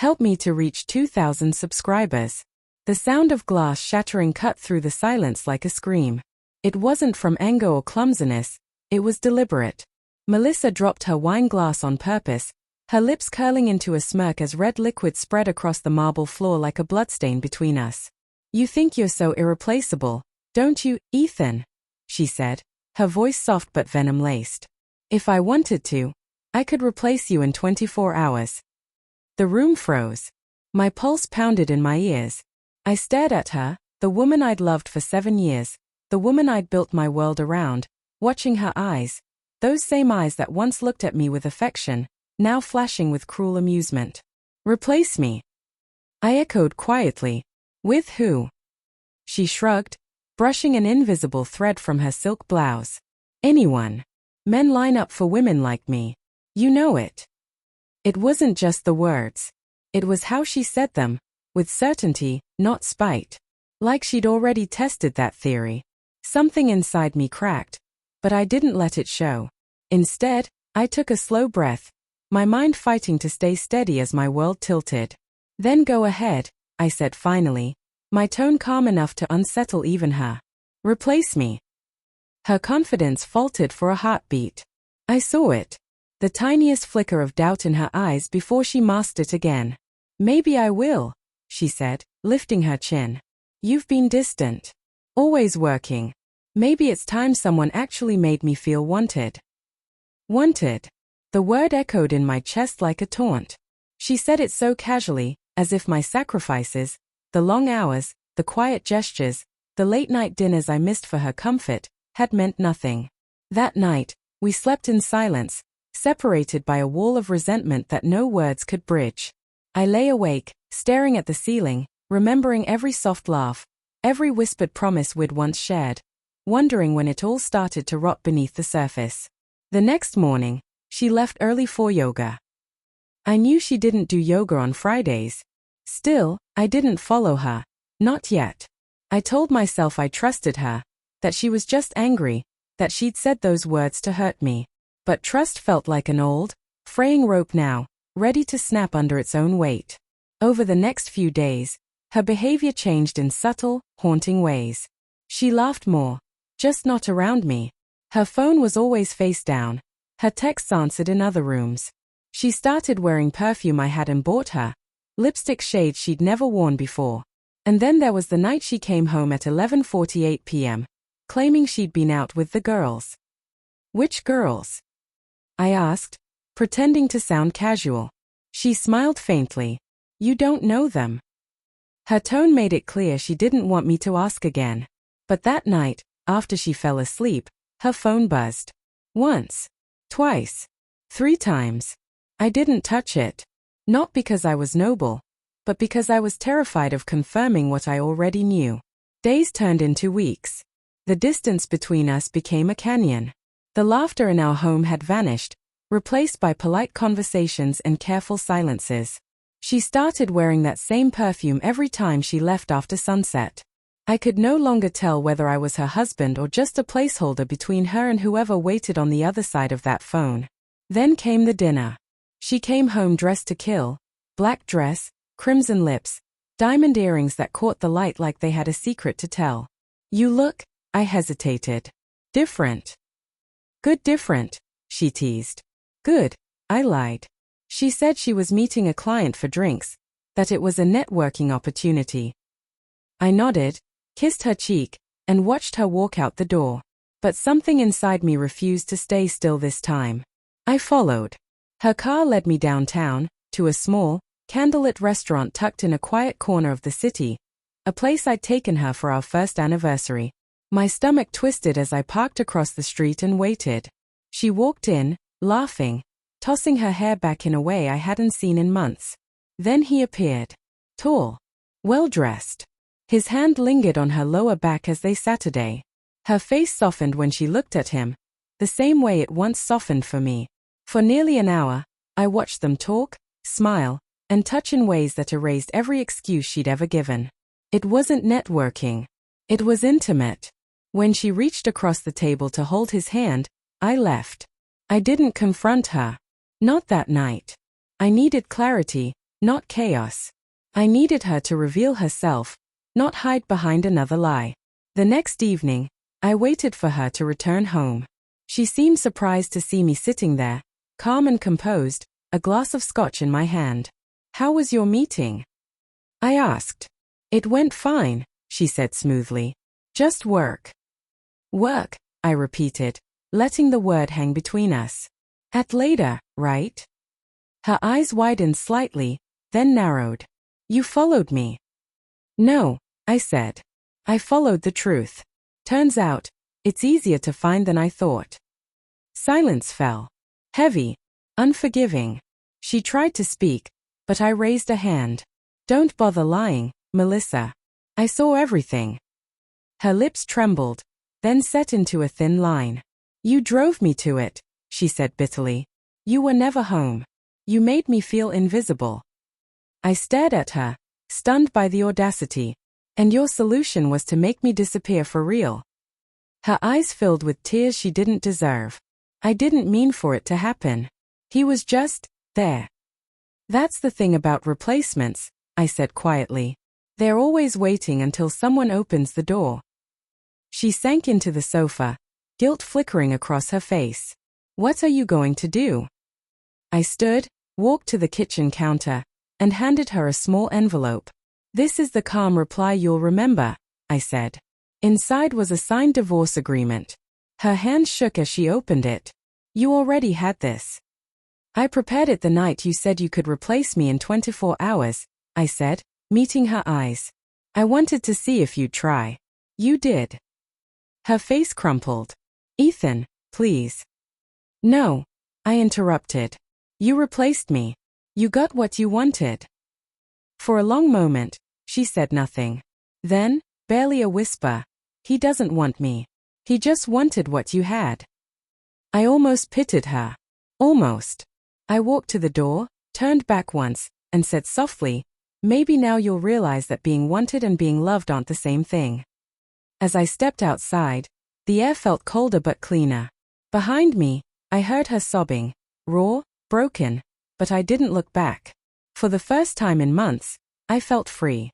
Help me to reach 2,000 subscribers. The sound of glass shattering cut through the silence like a scream. It wasn't from anger or clumsiness, it was deliberate. Melissa dropped her wine glass on purpose, her lips curling into a smirk as red liquid spread across the marble floor like a bloodstain between us. You think you're so irreplaceable, don't you, Ethan? She said, her voice soft but venom-laced. If I wanted to, I could replace you in 24 hours. The room froze. My pulse pounded in my ears. I stared at her, the woman I'd loved for 7 years, the woman I'd built my world around, watching her eyes, those same eyes that once looked at me with affection, now flashing with cruel amusement. Replace me? I echoed quietly. With who? She shrugged, brushing an invisible thread from her silk blouse. Anyone. Men line up for women like me. You know it. It wasn't just the words. It was how she said them, with certainty, not spite. Like she'd already tested that theory. Something inside me cracked, but I didn't let it show. Instead, I took a slow breath, my mind fighting to stay steady as my world tilted. Then go ahead, I said finally, my tone calm enough to unsettle even her. Replace me. Her confidence faltered for a heartbeat. I saw it. The tiniest flicker of doubt in her eyes before she masked it again. Maybe I will, she said, lifting her chin. You've been distant. Always working. Maybe it's time someone actually made me feel wanted. Wanted. The word echoed in my chest like a taunt. She said it so casually, as if my sacrifices, the long hours, the quiet gestures, the late-night dinners I missed for her comfort, had meant nothing. That night, we slept in silence, separated by a wall of resentment that no words could bridge. I lay awake, staring at the ceiling, remembering every soft laugh, every whispered promise we'd once shared, wondering when it all started to rot beneath the surface. The next morning, she left early for yoga. I knew she didn't do yoga on Fridays. Still, I didn't follow her. Not yet. I told myself I trusted her, that she was just angry, that she'd said those words to hurt me. But trust felt like an old, fraying rope now, ready to snap under its own weight. Over the next few days, her behavior changed in subtle, haunting ways. She laughed more, just not around me. Her phone was always face down, her texts answered in other rooms. She started wearing perfume I hadn't bought her, lipstick shades she'd never worn before. And then there was the night she came home at 11:48 p.m., claiming she'd been out with the girls. Which girls? I asked, pretending to sound casual. She smiled faintly. You don't know them. Her tone made it clear she didn't want me to ask again. But that night, after she fell asleep, her phone buzzed. Once. Twice. 3 times. I didn't touch it. Not because I was noble, but because I was terrified of confirming what I already knew. Days turned into weeks. The distance between us became a canyon. The laughter in our home had vanished, replaced by polite conversations and careful silences. She started wearing that same perfume every time she left after sunset. I could no longer tell whether I was her husband or just a placeholder between her and whoever waited on the other side of that phone. Then came the dinner. She came home dressed to kill, black dress, crimson lips, diamond earrings that caught the light like they had a secret to tell. You look, I hesitated. Different. Good different, she teased. Good, I lied. She said she was meeting a client for drinks, that it was a networking opportunity. I nodded, kissed her cheek, and watched her walk out the door. But something inside me refused to stay still this time. I followed. Her car led me downtown, to a small, candlelit restaurant tucked in a quiet corner of the city, a place I'd taken her for our first anniversary. My stomach twisted as I parked across the street and waited. She walked in, laughing, tossing her hair back in a way I hadn't seen in months. Then he appeared. Tall. Well-dressed. His hand lingered on her lower back as they Saturday. Her face softened when she looked at him, the same way it once softened for me. For nearly an hour, I watched them talk, smile, and touch in ways that erased every excuse she'd ever given. It wasn't networking. It was intimate. When she reached across the table to hold his hand, I left. I didn't confront her. Not that night. I needed clarity, not chaos. I needed her to reveal herself, not hide behind another lie. The next evening, I waited for her to return home. She seemed surprised to see me sitting there, calm and composed, a glass of scotch in my hand. "How was your meeting?" I asked. "It went fine," she said smoothly. "Just work." "Work," I repeated, letting the word hang between us. "At later, right?" Her eyes widened slightly, then narrowed. "You followed me." "No," I said. "I followed the truth. Turns out, it's easier to find than I thought." Silence fell. Heavy, unforgiving. She tried to speak, but I raised a hand. "Don't bother lying, Melissa. I saw everything." Her lips trembled, then set into a thin line. "You drove me to it," she said bitterly. "You were never home. You made me feel invisible." I stared at her, stunned by the audacity. "And your solution was to make me disappear for real." Her eyes filled with tears she didn't deserve. "I didn't mean for it to happen. He was just there." "That's the thing about replacements," I said quietly. "They're always waiting until someone opens the door." She sank into the sofa, guilt flickering across her face. "What are you going to do?" I stood, walked to the kitchen counter, and handed her a small envelope. "This is the calm reply you'll remember," I said. Inside was a signed divorce agreement. Her hand shook as she opened it. "You already had this." "I prepared it the night you said you could replace me in 24 hours, I said, meeting her eyes. "I wanted to see if you'd try." "You did." Her face crumpled. "Ethan, please." "No," I interrupted. "You replaced me. You got what you wanted." For a long moment, she said nothing. Then, barely a whisper, "He doesn't want me. He just wanted what you had." I almost pitied her. Almost. I walked to the door, turned back once, and said softly, "Maybe now you'll realize that being wanted and being loved aren't the same thing." As I stepped outside, the air felt colder but cleaner. Behind me, I heard her sobbing, raw, broken, but I didn't look back. For the first time in months, I felt free.